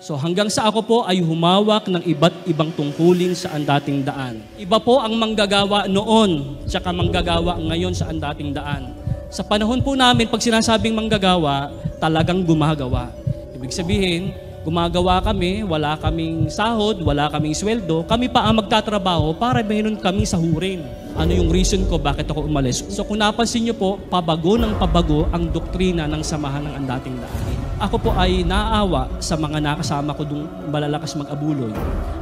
So hanggang sa ako po ay humawak ng iba't ibang tungkulin sa andating daan. Iba po ang manggagawa noon, tsaka manggagawa ngayon sa andating daan. Sa panahon po namin, pag sinasabing manggagawa, talagang gumagawa. Ibig sabihin, gumagawa kami, wala kaming sahod, wala kaming sweldo, kami pa ang magtatrabaho para mayroon kaming sahurin. Ano yung reason ko bakit ako umalis? So kung napansin niyo po, pabago ng pabago ang doktrina ng samahan ng andating daan. Ako po ay naaawa sa mga nakasama ko dung malalakas mag-abuloy.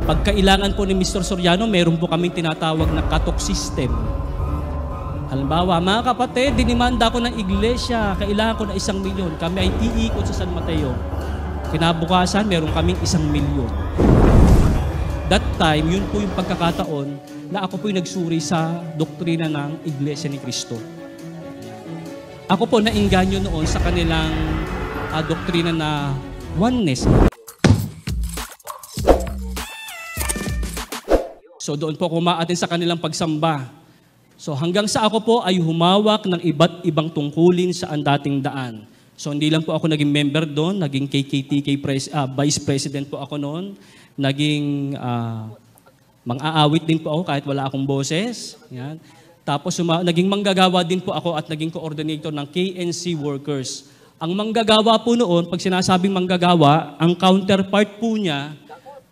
Pag kailangan po ni Mr. Soriano, meron po kaming tinatawag na cut-off system. Halimbawa, mga kapatid, dinimanda ko ng iglesia, kailangan ko na 1 milyon. Kami ay iikot sa San Mateo. Kinabukasan, meron kaming 1 milyon. That time, yun po yung pagkakataon na ako po yung nagsuri sa doktrina ng Iglesia ni Cristo. Ako po nainganyo noon sa kanilang doktrina na oneness. So doon po ako umaatin sa kanilang pagsamba. So hanggang sa ako po ay humawak ng iba't ibang tungkulin sa andating daan. So hindi lang po ako naging member doon, naging KKTK Vice President po ako noon, naging mang-aawit din po ako kahit wala akong boses. Yan. Tapos naging manggagawa din po ako at naging coordinator ng KNC workers. Ang manggagawa po noon, pag sinasabing manggagawa, ang counterpart po niya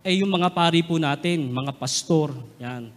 ay yung mga pari po natin, mga pastor. Yan.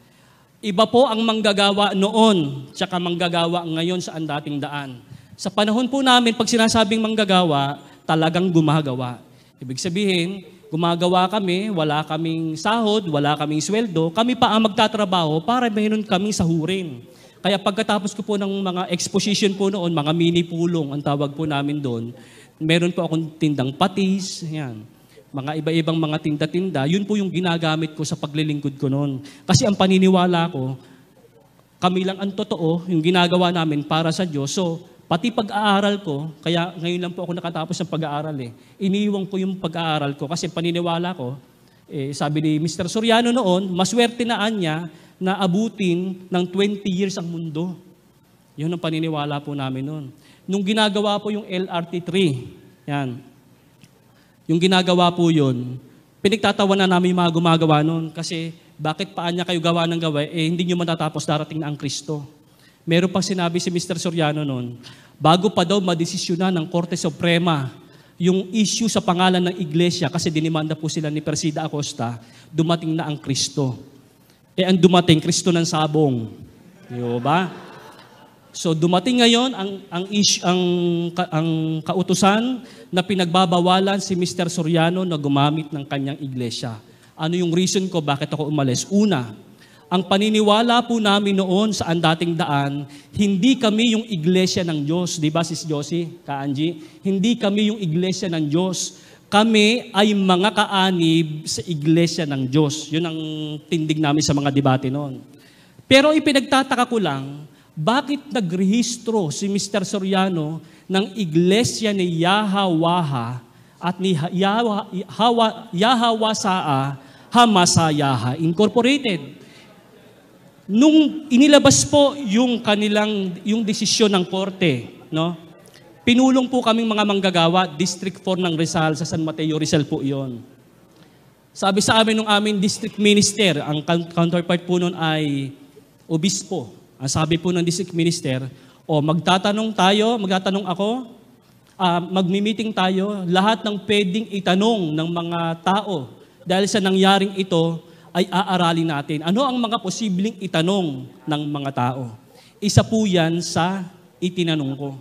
Iba po ang manggagawa noon, tsaka manggagawa ngayon sa andating daan. Sa panahon po namin, pag sinasabing manggagawa, talagang gumagawa. Ibig sabihin, gumagawa kami, wala kaming sahod, wala kaming sweldo, kami pa ang magtatrabaho para mayroon kaming sahurin. Kaya pagkatapos ko po ng mga exposition po noon, mga mini pulong, ang tawag po namin doon, meron po akong tindang patis, yan, mga iba-ibang mga tinda-tinda, yun po yung ginagamit ko sa paglilingkod ko noon. Kasi ang paniniwala ko, kami lang ang totoo, yung ginagawa namin para sa Diyos. So, pati pag-aaral ko, kaya ngayon lang po ako nakatapos ng pag-aaral iniiwan ko yung pag-aaral ko kasi paniniwala ko, sabi ni Mr. Soriano noon, maswerte na niya na abutin ng 20 years ang mundo. Yun ang paniniwala po namin noon. Nung ginagawa po yung LRT3, yan, yung ginagawa po yun, pinagtatawanan namin yung mga gumagawa noon kasi bakit paan niya kayo gawa ng gawa, hindi nyo matatapos darating na ang Kristo. Meron pang sinabi si Mr. Soriano noon, bago pa daw madesisyonan ng Korte Suprema yung issue sa pangalan ng iglesia kasi dinimanda po sila ni Persida Acosta, dumating na ang Kristo. Ang dumating, Kristo ng sabong. Di ba? So dumating ngayon ang kautusan na pinagbabawalan si Mr. Soriano na gumamit ng kanyang iglesia. Ano yung reason ko bakit ako umalis? Una, ang paniniwala po namin noon sa andating daan, hindi kami yung iglesia ng Diyos. Di ba, Sis Josie, Ka-Angie? Hindi kami yung iglesia ng Diyos. Kami ay mga kaanib sa iglesia ng Diyos. Yun ang tindig namin sa mga debate noon. Pero ipinagtataka ko lang, bakit nagrehistro si Mr. Soriano ng iglesia ni Yahawaha at ni Yahawasaa Hamasayaha Incorporated? Nung inilabas po yung desisyon ng korte, no? Pinulong po kaming mga manggagawa, District 4 ng Rizal, sa San Mateo, Rizal po iyon. Sabi sa amin ng aming district minister, ang counterpart po nun ay obispo. Ang sabi po ng district minister, magtatanong ako, magmi-meeting tayo, lahat ng pwedeng itanong ng mga tao dahil sa nangyaring ito ay aaralin natin. Ano ang mga posibleng itanong ng mga tao? Isa po yan sa itinanong ko.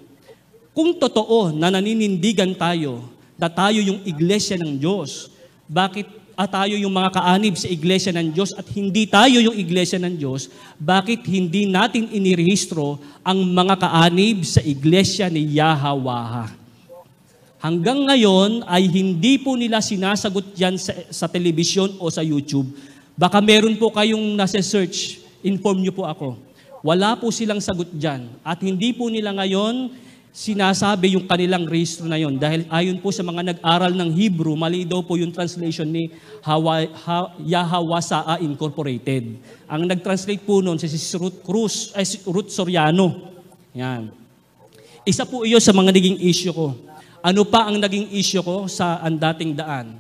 Kung totoo na naninindigan tayo na tayo yung iglesia ng Diyos, bakit tayo yung mga kaanib sa iglesia ng Diyos at hindi tayo yung iglesia ng Diyos, bakit hindi natin inirehistro ang mga kaanib sa iglesia ni Yahawaha? Hanggang ngayon ay hindi po nila sinasagot yan sa telebisyon o sa YouTube. Baka meron po kayong nasa search, inform nyo po ako. Wala po silang sagot dyan. At hindi po nila ngayon sinasabi yung kanilang rehistro na yon dahil ayon po sa mga nag-aral ng Hebrew, mali daw po yung translation ni Yahawasaa Incorporated. Ang nag-translate po noon si Ruth Soriano. Yan. Isa po iyon sa mga naging issue ko. Ano pa ang naging issue ko sa andating daan?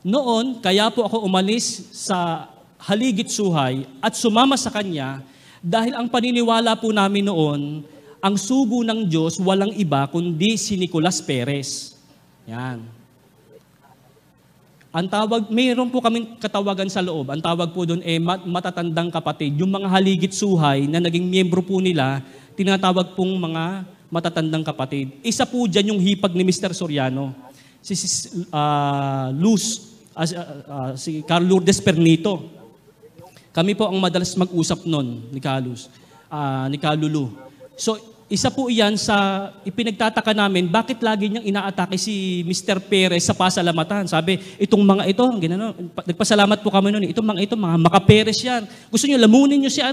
Noon, kaya po ako umalis sa Haligit Suhay at sumama sa kanya dahil ang paniniwala po namin noon, ang sugo ng Diyos walang iba kundi si Nicolas Perez. Yan. Ang tawag, mayroon po kaming katawagan sa loob. Ang tawag po doon matatandang kapatid. Yung mga Haligit Suhay na naging miyembro po nila, tinatawag pong mga matatandang kapatid. Isa po dyan yung hipag ni Mr. Soriano. Si Carl Lourdes Pernito. Kami po ang madalas mag-usap nun ni Kalulu. So, isa po iyan sa ipinagtataka namin, bakit lagi niyang inaatake si Mr. Perez sa pasalamatan. Sabi, itong mga ito, nagpasalamat po kami noon, itong mga maka-Perez yan. Gusto niyo, lamunin niyo si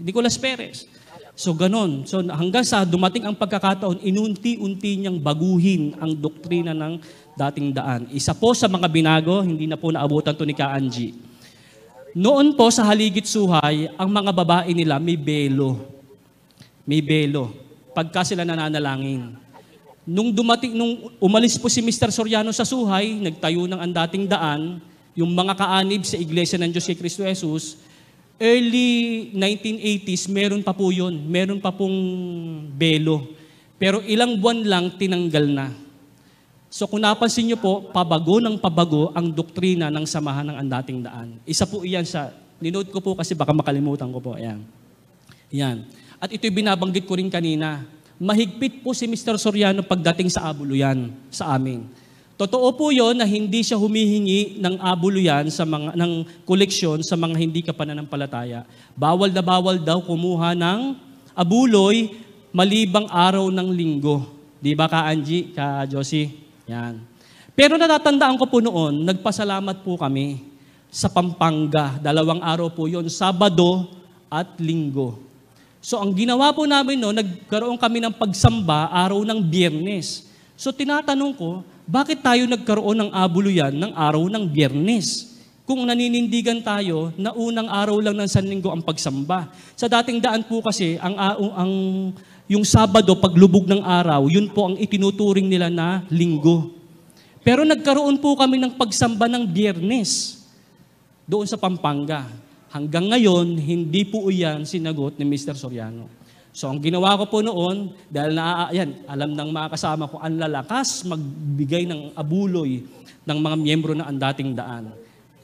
Nicolas Perez. So, ganon. So, hanggang sa dumating ang pagkakataon, inunti-unti niyang baguhin ang doktrina ng dating daan. Isa po sa mga binago, hindi na po naabutan to ni Ka Angie. Noon po sa Haligit Suhay, ang mga babae nila may belo. May belo. Pagka sila nananalangin. Nung umalis po si Mr. Soriano sa Suhay, nagtayo ng ang dating daan, yung mga kaanib sa Iglesia ng Diyos kay Kristo Jesus, early 1980s, meron pa po yun. Meron pa pong belo. Pero ilang buwan lang, tinanggal na. So kung napansin niyo po, pabago ng pabago ang doktrina ng samahan ng ang dating daan. Isa po iyan sa, ninote ko po kasi baka makalimutan ko po. Ayan. Yan. At ito'y binabanggit ko rin kanina. Mahigpit po si Mr. Soriano pagdating sa abuluyan sa amin. Totoo po yon na hindi siya humihingi ng abuluyan ng koleksyon sa mga hindi kapananampalataya. Bawal na bawal daw kumuha ng abuloy malibang araw ng linggo. Di ba Ka Angie, Ka Josie? Yan. Pero natatandaan ko po noon, nagpasalamat po kami sa Pampanga. 2 araw po yon, Sabado at Linggo. So ang ginawa po namin nagkaroon kami ng pagsamba araw ng Biyernes. So tinatanong ko, bakit tayo nagkaroon ng abuluyan ng araw ng Biyernes? Kung naninindigan tayo na unang araw lang ng Sanlinggo ang pagsamba. Sa dating daan po kasi, yung Sabado, paglubog ng araw, yun po ang itinuturing nila na linggo. Pero nagkaroon po kami ng pagsamba ng Biyernes doon sa Pampanga. Hanggang ngayon, hindi po iyan sinagot ni Mr. Soriano. So, ang ginawa ko po noon, dahil alam ng mga kasama ko, ang lalakas magbigay ng abuloy ng mga miyembro na ang dating daan.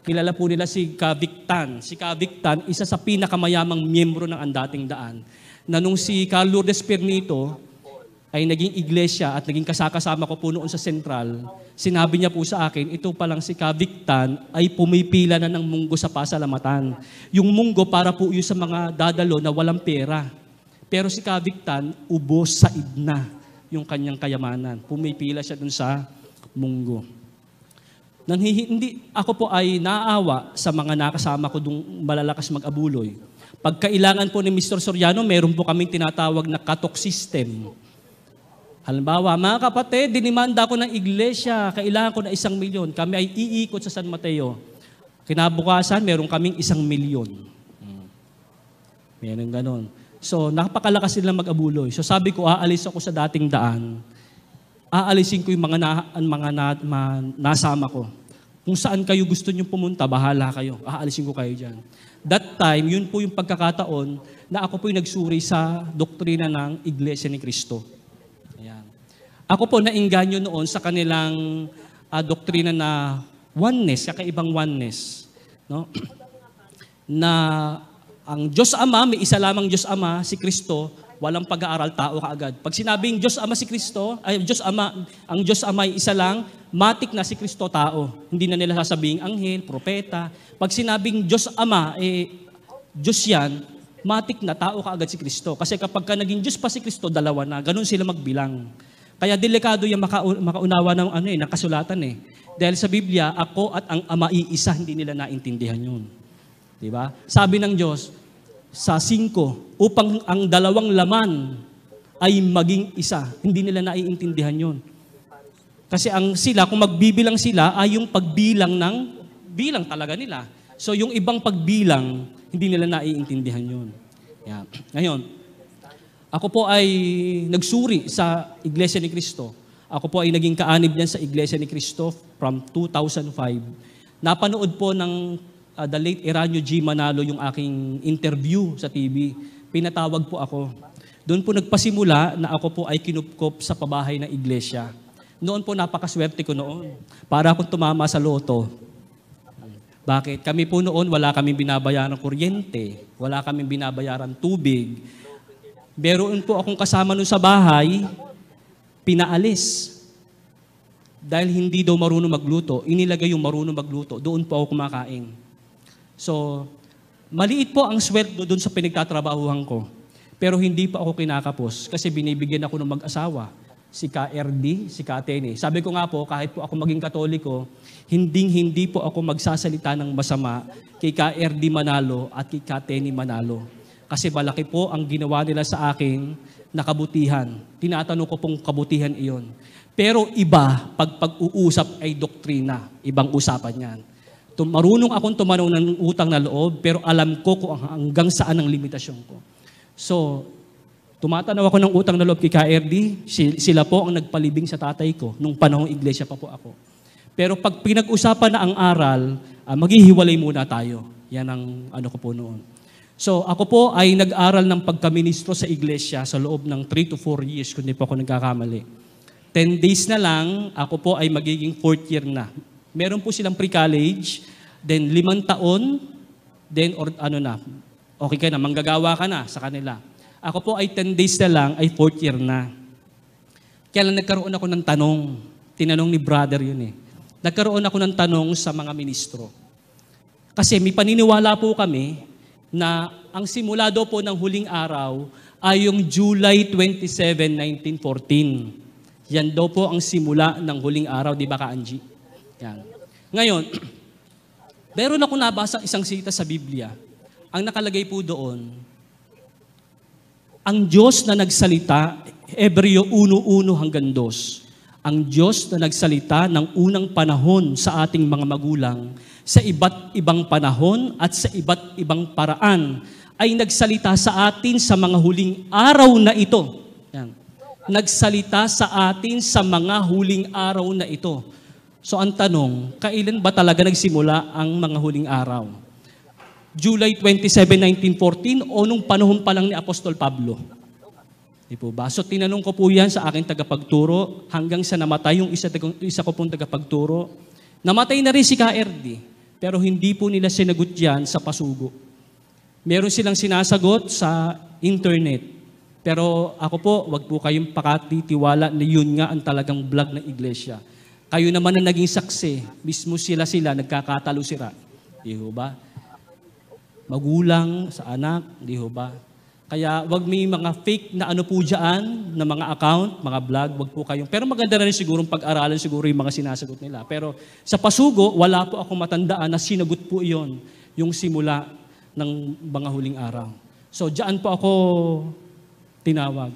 Kilala po nila si Kavictan. Si Kavictan, isa sa pinakamayamang miyembro ng ang dating daan. Na nung si Carl Lourdes Pernito ay naging iglesia at naging kasama ko po noon sa Central, sinabi niya po sa akin, ito palang si Kavictan ay pumipila na ng munggo sa pasalamatan. Yung munggo para po yun sa mga dadalo na walang pera. Pero si Kavictan, ubos sa idna yung kanyang kayamanan. Pumipila siya dun sa munggo. Ako po ay naaawa sa mga nakasama ko dung malalakas mag-abuloy. Pagkailangan po ni Mr. Soriano, meron po kaming tinatawag na cut-off system. Halimbawa, mga kapatid, dinimanda ko ng iglesia, kailangan ko na 1 milyon. Kami ay iikot sa San Mateo. Kinabukasan, meron kaming 1 milyon. Meron ganon. So, napakalakas nilang mag-abuloy. So, sabi ko, aalis ako sa dating daan. Aalisin ko yung mga nasama ko. Kung saan kayo gusto nyo pumunta, bahala kayo. Aalisin ko kayo dyan. That time, yun po yung pagkakataon na ako po yung nagsuri sa doktrina ng Iglesia ni Cristo. Ayan. Ako po nainganyo noon sa kanilang doktrina na oneness, kakaibang oneness. No? Na ang Diyos Ama, may isa lamang Diyos Ama, si Kristo, walang pag-aaral, tao kaagad. Pag sinabing Diyos Ama si Kristo, ang Diyos Ama ay isa lang, matik na si Kristo tao. Hindi na nila sasabing anghel, propeta. Pag sinabing Diyos Ama, Diyos yan, matik na tao kaagad si Kristo. Kasi kapag ka naging Diyos pa si Kristo, dalawa na. Ganun sila magbilang. Kaya delikado yung makaunawa ng kasulatan eh. Dahil sa Biblia, ako at ang Ama iisa, hindi nila naintindihan yun. Diba? Sabi ng Diyos, sa 5, upang ang dalawang laman ay maging isa. Hindi nila naiintindihan yun. Kasi kung magbibilang sila, ay yung pagbilang ng bilang talaga nila. So yung ibang pagbilang, hindi nila naiintindihan yun. Yeah. Ngayon, ako po ay nagsuri sa Iglesia ni Cristo. Ako po ay naging kaanib niyan sa Iglesia ni Cristo from 2005. Napanood po ng the late Eranio G. Manalo yung aking interview sa TV. Pinatawag po ako. Doon po nagpasimula na ako po ay kinupkop sa pabahay ng iglesia. Noon po napakaswerte ko noon. Para akong tumama sa loto. Bakit? Kami po noon wala kaming binabayaran kuryente, wala kaming binabayaran tubig. Meron po akong kasama noon sa bahay, pinaalis. Dahil hindi daw marunong magluto, inilagay yung marunong magluto, doon po ako kumakain. So, maliit po ang sweldo doon sa pinagtatrabahuhan ko. Pero hindi pa ako kinakapos kasi binibigyan ako ng mag-asawa. Si KRD, si Katene. Sabi ko nga po, kahit po ako maging Katoliko, hindi po ako magsasalita ng masama kay KRD Manalo at kay Katene Manalo. Kasi malaki po ang ginawa nila sa akin na kabutihan. Tinatanong ko pong kabutihan iyon. Pero iba, pag-uusap ay doktrina. Ibang usapan yan. Marunong akong tumanaw ng utang na loob, pero alam ko kung hanggang saan ang limitasyon ko. So, tumatanaw ako ng utang na loob kay KRD, sila po ang nagpalibing sa tatay ko nung panahong iglesia pa po ako. Pero pag pinag-usapan na ang aral, maghihiwalay muna tayo. Yan ang ano ko po noon. So, ako po ay nag-aral ng pagkaministro sa iglesia sa loob ng 3 to 4 years, kung hindi po ako nagkakamali. 10 days na lang, ako po ay magiging 4th year na. Meron po silang pre-college, then 5 taon, then okay ka na, manggagawa ka na sa kanila. Ako po ay 10 days na lang, ay 4th year na. Kaya lang nagkaroon ako ng tanong. Tinanong ni brother yun eh. Nagkaroon ako ng tanong sa mga ministro. Kasi may paniniwala po kami na ang simula daw po ng huling araw ay yung July 27, 1914. Yan daw po ang simula ng huling araw, di ba ka, Angie? Yan. Ngayon, meron ako nabasa isang sita sa Biblia. Ang nakalagay po doon, ang Diyos na nagsalita, Hebreo 1:1 hanggang 2. Ang Diyos na nagsalita ng unang panahon sa ating mga magulang, sa iba't ibang panahon at sa iba't ibang paraan, ay nagsalita sa atin sa mga huling araw na ito. Yan. Nagsalita sa atin sa mga huling araw na ito. So ang tanong, kailan ba talaga nagsimula ang mga huling araw? July 27, 1914 o nung panahon pa lang ni Apostol Pablo? Di po ba? So tinanong ko po yan sa aking tagapagturo hanggang sa namatay yung isa ko pong tagapagturo. Namatay na rin si KRD, pero hindi po nila sinagot yan sa pasugo. Meron silang sinasagot sa internet. Pero ako po, wag po kayong pakatitiwala na yun nga ang talagang vlog ng iglesia. Kayo naman na naging saksi, mismo sila nagkakatalo sila. Di ba? Magulang sa anak, di ba? Kaya wag may mga fake na ano po dyan, na mga account, mga vlog, wag po kayong. Pero maganda na rin siguro pag-aralan siguro yung mga sinasagot nila. Pero sa pasugo, wala po akong matandaan na sinagot po iyon, yung simula ng mga huling araw. So dyan po ako tinawag.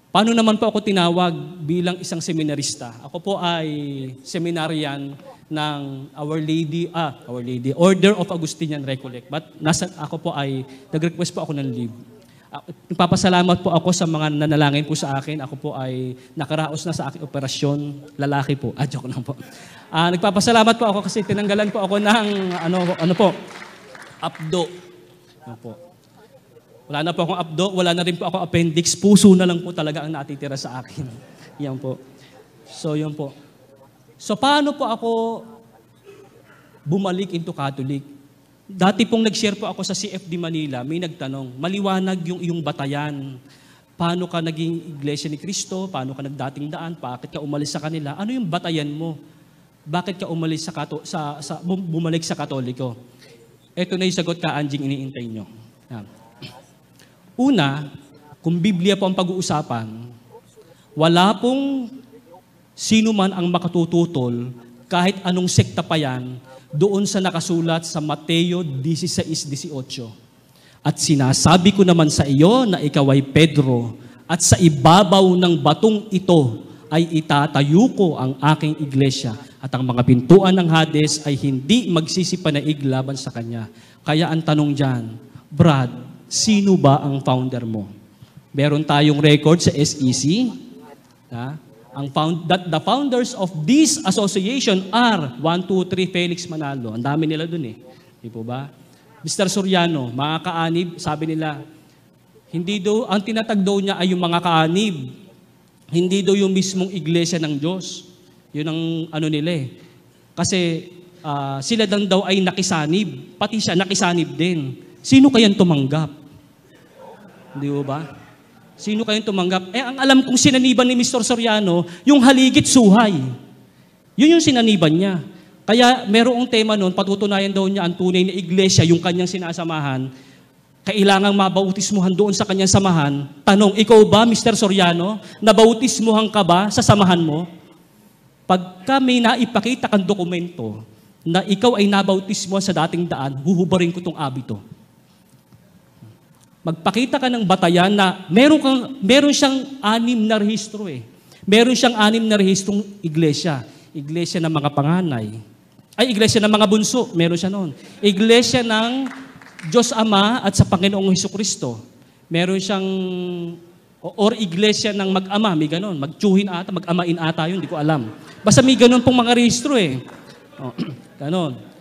Paano naman po ako tinawag bilang isang seminarista? Ako po ay seminarian ng Our Lady, Order of Augustinian Recollect. But ako po ay, nag-request po ako ng leave. Nagpapasalamat po ako sa mga nanalangin po sa akin. Ako po ay nakaraos na sa aking operasyon. Lalaki po. Joke lang po. Nagpapasalamat po ako kasi tinanggalan po ako ng, abdo. Ano po. Wala na po akong abdo, wala na rin po akong appendix. Puso na lang po talaga ang natitira sa akin. Yan po. So, yun po. So, paano po ako bumalik into Catholic? Dati pong nag-share po ako sa CFD Manila, may nagtanong, maliwanag yung iyong batayan. Paano ka naging Iglesia ni Cristo? Paano ka nagdating daan? Bakit ka umalis sa kanila? Ano yung batayan mo? Bakit ka umalis bumalik sa Katoliko? Ito na yung sagot ka, Anjing, iniintay nyo. Yan. Una, kung Biblia po ang pag-uusapan, wala pong sino man ang makatututol, kahit anong sekta pa yan, doon sa nakasulat sa Mateo 16:18. At sinasabi ko naman sa iyo na ikaw ay Pedro, at sa ibabaw ng batong ito ay itatayo ko ang aking iglesia, at ang mga pintuan ng Hades ay hindi magsisipanaig laban sa kanya. Kaya ang tanong dyan, Brad, sino ba ang founder mo? Meron tayong record sa SEC. That the founders of this association are 1, 2, 3 Felix Manalo. Ang dami nila dun eh. Di po ba? Mr. Soriano, mga kaanib, sabi nila, hindi daw, ang tinatag daw niya ay yung mga kaanib. Hindi daw yung mismong iglesia ng Diyos. Yun ang ano nila eh. Kasi sila lang daw ay nakisanib. Pati siya nakisanib din. Sino kayang tumanggap? Di ba? Sino kayang tumanggap? Ang alam kong sinaniban ni Mr. Soriano, yung haligit suhay. Yun yung sinaniban niya. Kaya merong tema noon, patutunayan daw niya ang tunay na iglesia, yung kanyang sinasamahan, kailangang mabautismuhan doon sa kanyang samahan. Tanong, ikaw ba, Mr. Soriano, nabautismuhan ka ba sa samahan mo? Pagka may naipakita kang dokumento na ikaw ay nabautismuhan sa dating daan, huhubarin ko itong abito. Magpakita ka ng batayan na meron siyang 6 na rehistro eh. Meron siyang 6 na rehistrong iglesia. Iglesia ng mga panganay. Ay, iglesia ng mga bunso. Meron siya noon. Iglesia ng Diyos Ama at sa Panginoong Hesukristo. Meron siyang, or iglesia ng mag-ama, may ganon. Magtsuhin ata, mag-amain ata yun, hindi ko alam. Basta may ganon pong mga rehistro eh. Ganon.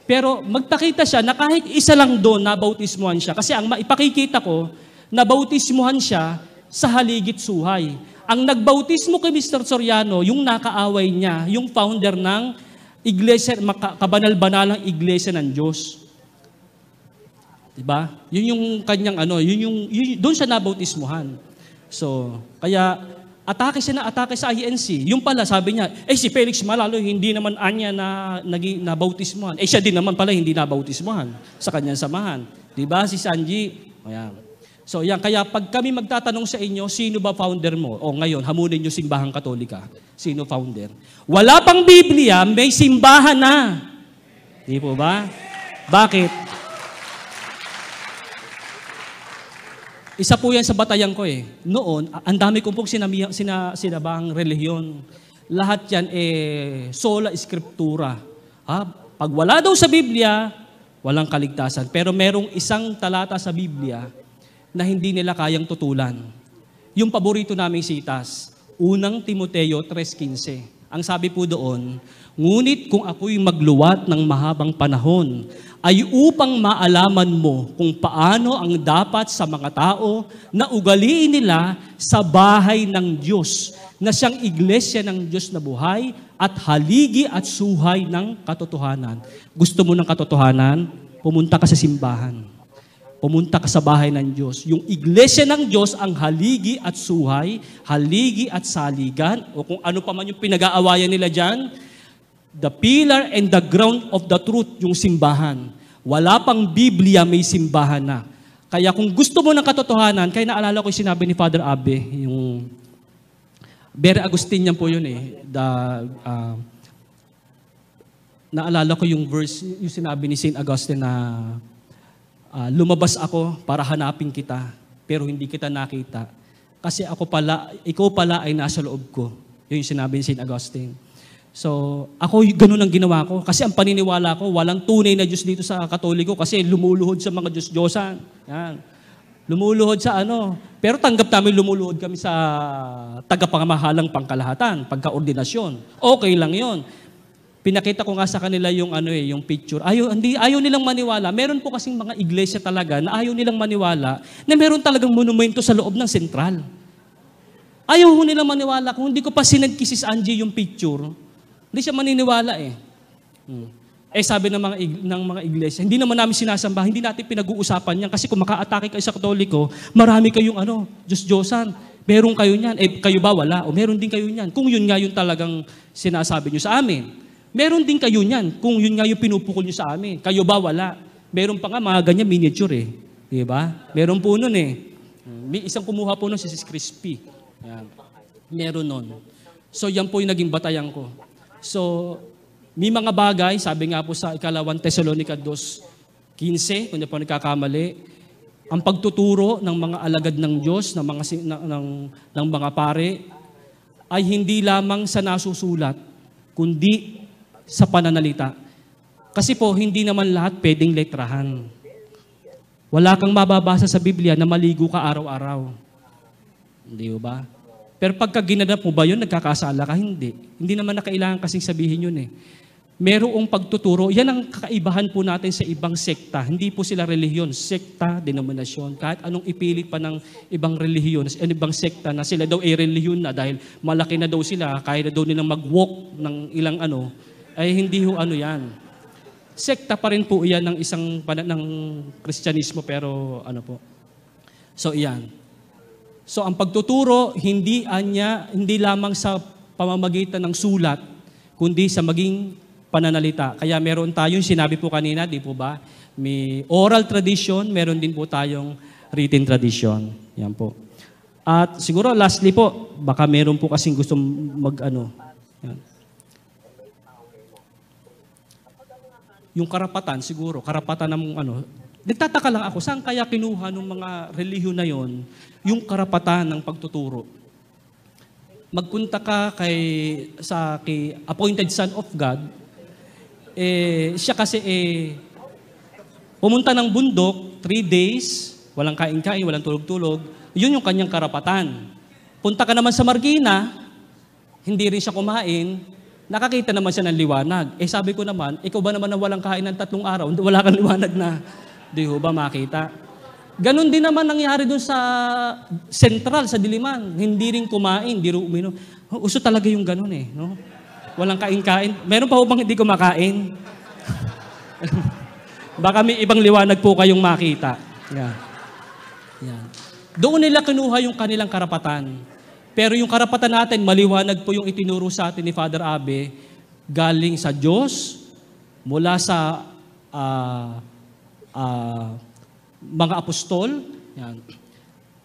Pero magpakita siya na kahit isa lang doon, nabautismuhan siya. Kasi ang maipakikita ko, nabautismuhan siya sa haligit suhay. Ang nagbautismo kay Mr. Soriano, yung nakaaway niya, yung founder ng iglesia, kabanal-banalang iglesia ng Diyos. Diba? Yun yung kanyang yun doon siya nabautismuhan. So, kaya atake siya na atake sa INC. Yung pala, sabi niya, si Felix Manalo, hindi naman anya na nabautismuhan. Siya din naman pala hindi nabautismuhan sa kanyang samahan. Diba? Si Sanji. Ayan. So, yan. Kaya pag kami magtatanong sa inyo, sino ba founder mo? Ngayon, hamunin niyo simbahang Katolika. Sino founder? Wala pang Biblia, may simbahan na. Di po ba? Bakit? Isa po yan sa batayan ko eh. Noon, ang dami kong pong sinabang relihiyon. Lahat yan sola scriptura. Pag wala daw sa Biblia, walang kaligtasan. Pero merong isang talata sa Biblia na hindi nila kayang tutulan. Yung paborito naming sitas, unang Timoteo 3:15. Ang sabi po doon, ngunit kung ako'y magluwat ng mahabang panahon, ay upang maalaman mo kung paano ang dapat sa mga tao na ugaliin nila sa bahay ng Diyos, na siyang iglesia ng Diyos na buhay at haligi at suhay ng katotohanan. Gusto mo ng katotohanan? Pumunta ka sa simbahan. Pumunta ka sa bahay ng Diyos. Yung iglesia ng Diyos ang haligi at suhay, haligi at saligan, o kung ano pa man yung pinag-aawayan nila dyan, the pillar and the ground of the truth, yung simbahan. Wala pang Biblia, may simbahan na. Kaya kung gusto mo ng katotohanan, kaya naalala ko yung sinabi ni Father Abe, yung Bere Agustinian po yun eh. Naalala ko yung verse, yung sinabi ni St. Augustine na lumabas ako para hanapin kita, pero hindi kita nakita. Kasi ikaw pala ay nasa loob ko. Yun yung sinabi ni St. Augustine. So, ako ganun ang ginawa ko. Kasi ang paniniwala ko, walang tunay na Diyos dito sa Katoliko kasi lumuluhod sa mga Diyos-Diyosan. Yan. Lumuluhod sa Pero tanggap namin lumuluhod kami sa tagapangamahalang pangkalahatan, pagkaordinasyon. Okay lang yon. Pinakita ko nga sa kanila yung yung picture. Ayaw nilang maniwala. Meron po kasing mga iglesia talaga na ayaw nilang maniwala na meron talagang monumento sa loob ng sentral. Ayaw nilang maniwala. Kung hindi ko pa sinend kay Sis Angie yung picture, hindi siya maniniwala eh. Sabi ng mga iglesia, hindi naman namin sinasamba, hindi natin pinag-uusapan yan kasi kung maka-atake kayo sa Katoliko, marami kayong Diyos-Diyosan. Meron kayo niyan. Kayo ba wala? O meron din kayo niyan. Kung yun nga yung talagang sinasabi nyo sa amin. Meron din kayo niyan, kung yun nga yung pinupukol nyo sa amin. Kayo ba, wala? Meron pa nga mga ganyan miniature eh. Diba? Meron po nun eh. May isang kumuha po nun si Sis Crispy. Yan. Meron nun. So yan po yung naging batayan ko. So, may mga bagay, sabi nga po sa 2 Thessalonica 2:15, kung hindi po nagkakamali, ang pagtuturo ng mga alagad ng Diyos, ng mga pare, ay hindi lamang sa nasusulat, kundi sa pananalita. Kasi po, hindi naman lahat pwedeng letrahan. Wala kang mababasa sa Biblia na maligo ka araw-araw. Hindi ba? Pero pagka ginanap mo ba yun, nagkakasala ka? Hindi. Hindi naman na kailangan kasing sabihin yun eh. Merong pagtuturo, yan ang kakaibahan po natin sa ibang sekta. Hindi po sila relihiyon, sekta, denominasyon. Kahit anong ipilit pa ng ibang relihiyon, ibang sekta na sila daw ay relihiyon na dahil malaki na daw sila, kaya na daw nilang mag-walk ng ilang ay hindi ho yan. Sekta pa rin po yan ng isang ng Kristyanismo pero po. So iyan. So ang pagtuturo, hindi lamang sa pamamagitan ng sulat, kundi sa maging pananalita. Kaya meron tayong sinabi po kanina, di po ba? May oral tradition, meron din po tayong written tradition. Yan po. At siguro lastly po, baka meron po kasing gusto yan. Yung karapatan siguro, karapatan ng nagtataka lang ako, saan kaya kinuha ng mga relihiyon na yon yung karapatan ng pagtuturo? Magpunta ka kay appointed son of God, siya kasi pumunta ng bundok, 3 days, walang kain-kain, walang tulog-tulog, yun yung kanyang karapatan. Punta ka naman sa Marikina, hindi rin siya kumain, nakakita naman siya ng liwanag. Sabi ko naman, ikaw ba naman na walang kain ng 3 araw, wala kang liwanag na, di ho ba makita? Ganon din naman nangyari dun sa Central, sa Diliman. Hindi rin kumain, hindi rin uminom. Uso talaga yung ganon no? Walang kain-kain. Meron pa ho bang hindi kumakain? Baka may ibang liwanag po kayong makita. Yan. Doon nila kinuha yung kanilang karapatan. Pero yung karapatan natin, maliwanag po yung itinuro sa atin ni Father Abe, galing sa Diyos, mula sa mga apostol, yan.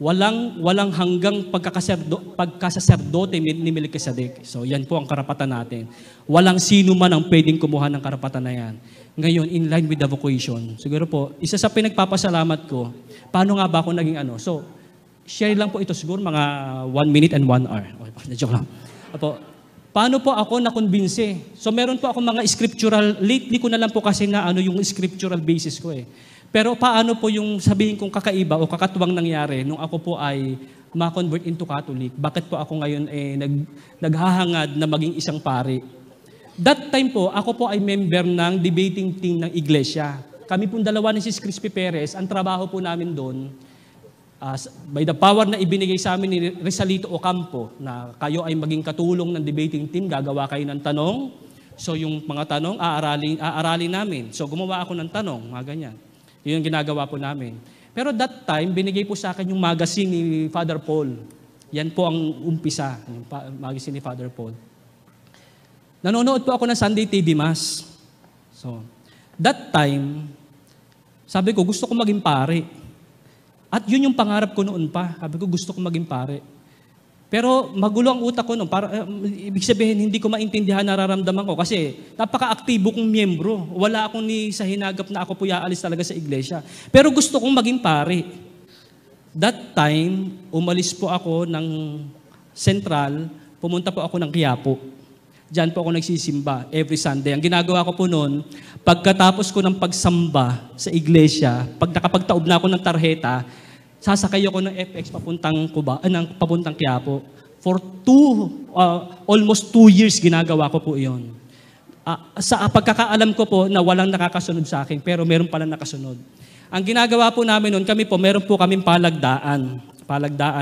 Walang hanggang pagkasaserdote ni Melkisedek. So yan po ang karapatan natin. Walang sino man ang pwedeng kumuha ng karapatan na yan. Ngayon, in line with the vocation. Siguro po, isa sa pinagpapasalamat ko, paano nga ba ako naging So, share lang po ito siguro mga 1 minute and 1 hour. Okay, joke lang. Paano po ako nakonbinse? So meron po ako mga scriptural, lately ko na lang po kasi na yung scriptural basis ko Pero paano po yung sabihin kong kakaiba o kakatuwang nangyari nung ako po ay ma-convert into Catholic? Bakit po ako ngayon naghahangad na maging isang pari? That time po, ako po ay member ng debating team ng iglesia. Kami pong dalawa ni Sis Crispy Perez, ang trabaho po namin doon, by the power na ibinigay sa amin ni Rizalito Ocampo, na kayo ay maging katulong ng debating team, gagawa kayo ng tanong. So yung mga tanong, aaralin namin. So gumawa ako ng tanong, mga ganyan. Yun yung ginagawa po namin. Pero that time, binigay po sa akin yung magazine ni Father Paul. Yan po ang umpisa, yung magazine ni Father Paul. Nanonood po ako ng Sunday TV Mass. So, that time, sabi ko, gusto ko maging pare. At yun yung pangarap ko noon pa. Sabi ko, gusto ko maging pare. Pero magulo ang utak ko noon. Ibig sabihin, hindi ko maintindihan nararamdaman ko kasi napaka-aktibo kong miyembro. Wala akong sa hinagap na ako po aalis talaga sa iglesia. Pero gusto kong maging pare. That time, umalis po ako ng Central, pumunta po ako ng Quiapo. Diyan po ako nagsisimba every Sunday. Ang ginagawa ko po noon, pagkatapos ko ng pagsamba sa iglesia, pag nakapagtaob na ako ng tarheta, sasakay ako ng FX papuntang Quiapo. For almost 2 years ginagawa ko po iyon. Sa pagkakaalam ko po na walang nakakasunod sa akin, pero meron pala nakasunod. Ang ginagawa po namin noon, meron po kaming palagdaan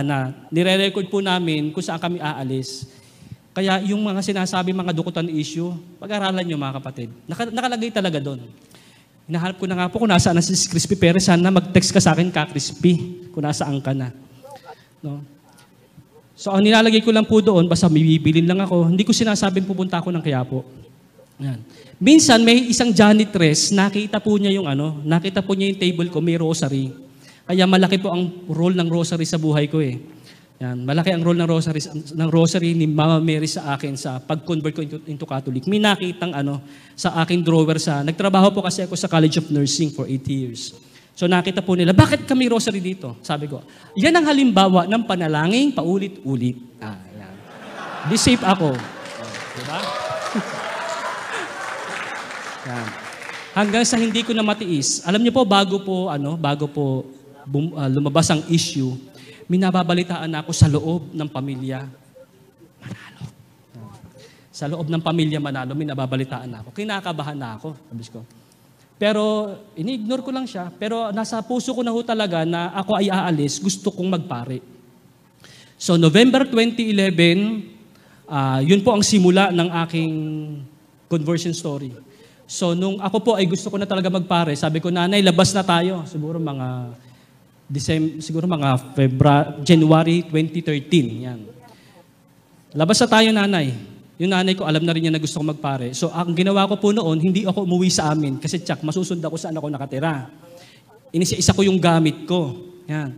na nire-record po namin kung saan kami aalis. Kaya yung mga sinasabi, mga dukutan issue, pag-aralan nyo mga kapatid. Nakalagay talaga doon. Hinahanap ko na nga po kung nasaan na si Crispy Perez. Sana mag-text ka sa akin, Crispy, kung nasaan ka na. No? So, ang nilalagay ko lang po doon, basta bibilin lang ako, hindi ko sinasabing pupunta ako ng Quiapo. Yan. Minsan, may isang janitress, nakita po niya yung table ko, may rosary. Kaya malaki po ang role ng rosary sa buhay ko Yan, malaki ang role ng rosary ni Mama Mary sa akin sa pag-convert ko into Catholic. May nakitang sa aking drawer nagtrabaho po kasi ako sa College of Nursing for 8 years. So nakita po nila, bakit kami rosary dito? Sabi ko, yan ang halimbawa ng panalangin paulit-ulit. Yan. Be safe ako. Diba? Yan. Hanggang sa hindi ko na matiis. Alam niyo po, bago po lumabas ang issue, minababalitaan na ako sa loob ng pamilya Manalo. Sa loob ng pamilya Manalo, minababalitaan na ako. Kinakabahan na ako, sabi ko. Pero ini-ignore ko lang siya. Pero nasa puso ko na ho talaga na ako ay aalis, gusto kong magpare. So November 2011, yun po ang simula ng aking conversion story. So nung ako po ay gusto ko na talaga magpare, sabi ko, nanay, labas na tayo. Siguro mga January 2013. Yan. Labas na tayo, nanay. Yung nanay ko, alam na rin niya na gusto ko magpare. So, ang ginawa ko po noon, hindi ako umuwi sa amin. Kasi tsak, masusunda ko saan ako nakatira. Inisa-isa ko yung gamit ko. Yan.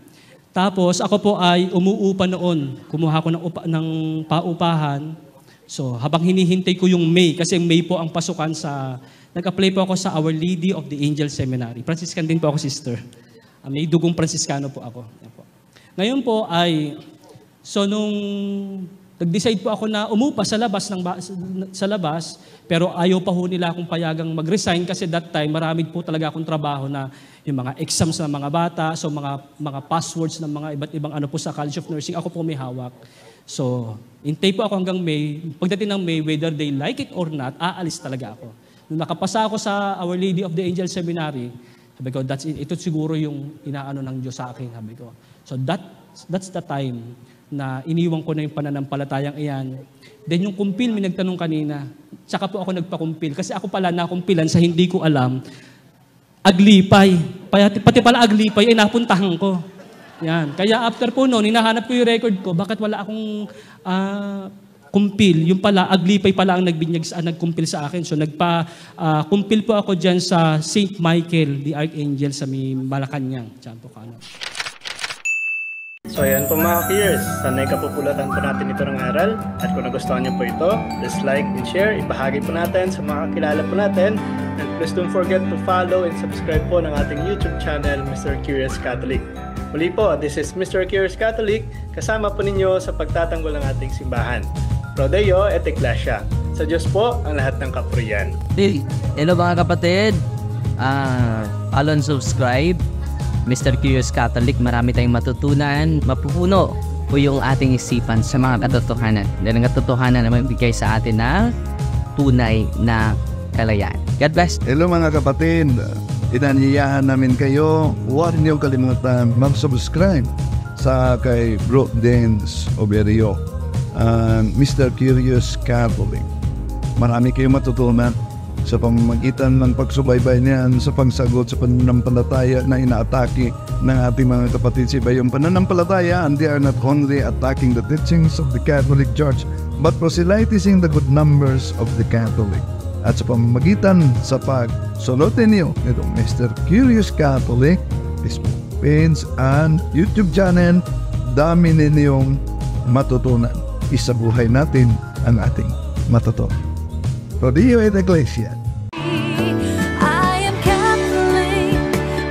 Tapos, ako po ay umuupa noon. Kumuha ko ng paupahan. So, habang hinihintay ko yung May, kasi May po ang pasukan sa... Nag-apply po ako sa Our Lady of the Angel Seminary. Franciscan din po ako, sister. May dugong Franciscano po ako. Yan po. Ngayon po ay... So, nung... Nag-decide po ako na umupa sa labas, pero ayaw pa ho nila akong payagang mag-resign kasi that time marami po talaga akong trabaho na yung mga exams ng mga bata, so mga passwords ng mga iba't ibang ano po sa College of Nursing, ako po may hawak. So, hintay po ako hanggang May. Pagdating ng May, whether they like it or not, aalis talaga ako. Nung nakapasa ako sa Our Lady of the Angel Seminary, sabi ko, ito siguro yung inaano ng Diyos sa akin, sabi ko. So that's the time na iniwan ko na yung pananampalatayang iyan. Then yung kumpil, may nagtanong kanina, tsaka po ako nagpakumpil. Kasi ako pala nakumpilan sa hindi ko alam, aglipay. Pati pala aglipay ay napuntahan ko. Yan. Kaya after po noon, hinahanap ko yung record ko, bakit wala akong kumpil. Yung pala, aglipay pala ang nagkumpil sa akin. So kumpil po ako dyan sa St. Michael, the Archangel sa Malacanang. Diyan po ka. So ayan po mga Keyers, sanay kapupulatan po natin ito ng aral. At kung nagustuhan niyo po ito, please like and share, ibahagi po natin sa mga kakilala po natin. And please don't forget to follow and subscribe po ng ating YouTube channel, Mr. Curious Catholic. Muli po, this is Mr. Curious Catholic, kasama po ninyo sa pagtatanggol ng ating simbahan. Pro Deo et Ecclesia. Sa Diyos po ang lahat ng kapurian. Hello mga kapatid, follow and subscribe. Mr. Curious Catholic, marami tayong matutunan, mapupuno po yung ating isipan sa mga katotohanan. Dahil ang katotohanan na magbigay sa atin ng tunay na kalayaan. God bless. Hello mga kapatid, inanyayahan namin kayo, huwag niyong kalimutan mag-subscribe sa kay Bro Dance Oberio, Mr. Curious Catholic. Marami kayong matutunan sa pamamagitan ng pagsubaybay niyan sa pagsagot sa pananampalataya na inaatake ng ating mga kapatid sa iba. Yung pananampalataya, and they are not only attacking the teachings of the Catholic Church, but proselytizing the good numbers of the Catholic. At sa pamamagitan sa pagsunod ninyo itong Mr. Curious Catholic, Facebook page and YouTube channel, dami ninyong matutunan. Isabuhay natin ang ating matutunan. Pro Deo et Ecclesia. I am Catholic,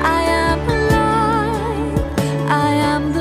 I am alive, I am the